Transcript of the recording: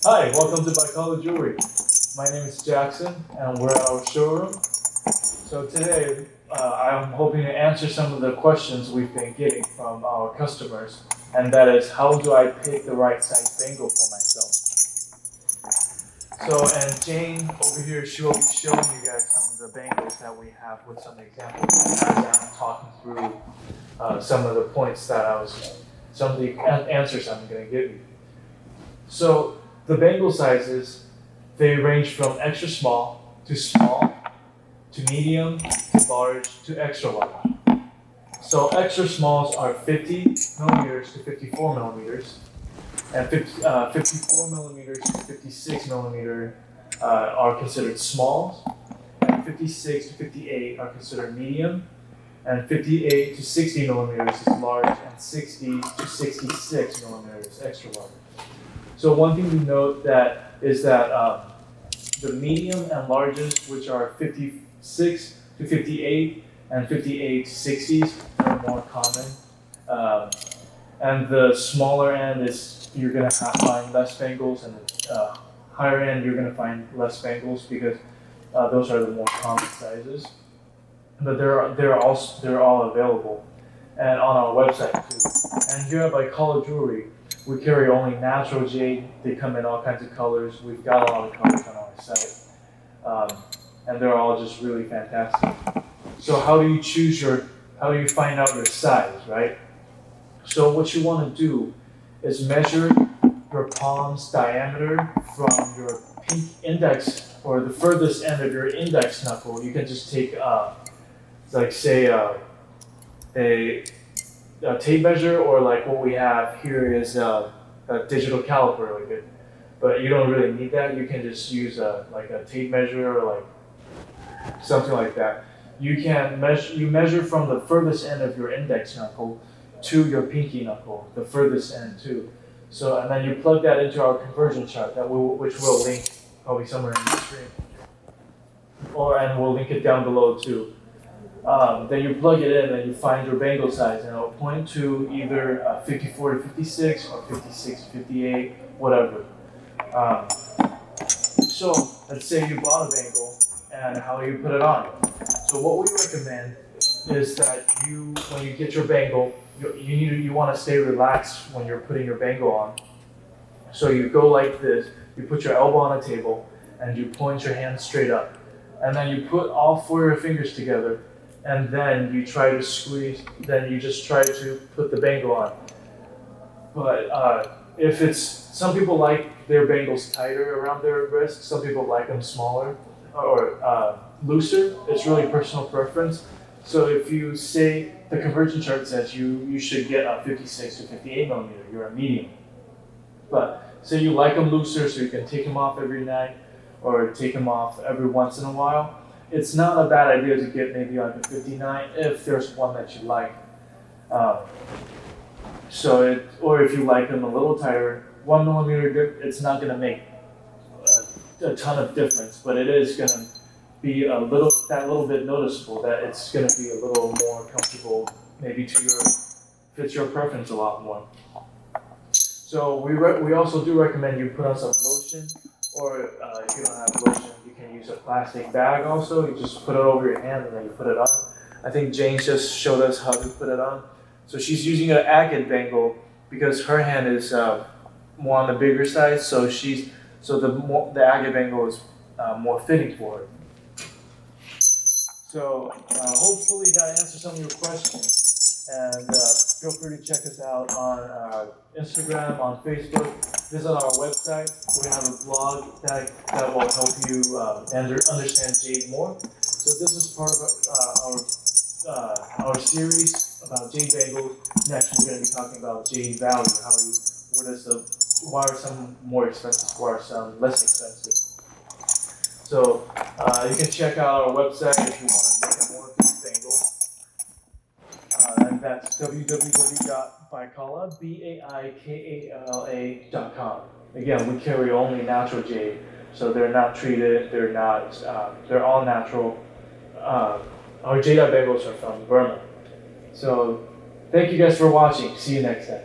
Hi, welcome to Bangle Jewelry. My name is Jackson, and we're at our showroom. So today, I'm hoping to answer some of the questions we've been getting from our customers, and that is, how do I pick the right size bangle for myself? So, and Jane over here, she will be showing you guys some of the bangles that we have with some examples as I'm talking through some of the points that some of the answers I'm going to give you. So, the bangle sizes, they range from extra small to medium to large to extra large. So extra smalls are 50 millimeters to 54 millimeters, and 54 millimeters to 56 millimeter are considered smalls, and 56 to 58 are considered medium, and 58 to 60 millimeters is large, and 60 to 66 millimeters extra large. So one thing to note is that the medium and largest, which are 56 to 58 and 58 to 60s, are more common. And the smaller end is you're going to find less bangles, and the higher end you're going to find less bangles because those are the more common sizes. But they're all available, and on our website too. And here at Bangle Jewelry, we carry only natural jade. They come in all kinds of colors. We've got a lot of colors on our site, and they're all just really fantastic. So how do you find out your size, right? So what you want to do is measure your palm's diameter from your pink index, or the furthest end of your index knuckle. You can just take, like say, a tape measure, or like what we have here is a digital caliper, like it, but you don't really need that. You can just use like a tape measure or like something like that. You measure from the furthest end of your index knuckle to your pinky knuckle, the furthest end too. So, and then you plug that into our conversion chart which we'll link probably somewhere in the screen, and we'll link it down below too. Then you plug it in and you find your bangle size, and it'll point to either 54 to 56 or 56 to 58, whatever. So let's say you bought a bangle, and how do you put it on? So what we recommend is that when you get your bangle, you want to stay relaxed when you're putting your bangle on. So you go like this, you put your elbow on a table, and you point your hand straight up. And then you put all four of your fingers together, and then you try to squeeze, then you just try to put the bangle on. But some people like their bangles tighter around their wrist, some people like them smaller or looser. It's really personal preference. So if you say the conversion chart says you should get a 56 to 58 millimeter, you're a medium. But say you like them looser, so you can take them off every night or take them off every once in a while, it's not a bad idea to get maybe like a 59 if there's one that you like. Or if you like them a little tighter, 1 millimeter, it's not going to make a ton of difference, but it is going to be a little bit noticeable, that it's going to be a little more comfortable, maybe fits your preference a lot more. So we also do recommend you put on some lotion, or if you don't have lotion, you can use a plastic bag also. You just put it over your hand and then you put it on. I think Jane just showed us how to put it on. So she's using an agate bangle because her hand is more on the bigger side, so the agate bangle is more fitting for her. So hopefully that answers some of your questions. And feel free to check us out on Instagram, on Facebook. Visit our website. We have a blog that will help you understand jade more. So this is part of our series about jade bangles. Next, we're going to be talking about jade value. Why are some more expensive? Why are some less expensive? So you can check out our website if you want to look at more of these bangles. And that's www.baikala.com. Again, we carry only natural jade, so they're not treated. They're all natural. Our Jadeite bangles are from Burma. So thank you guys for watching. See you next time.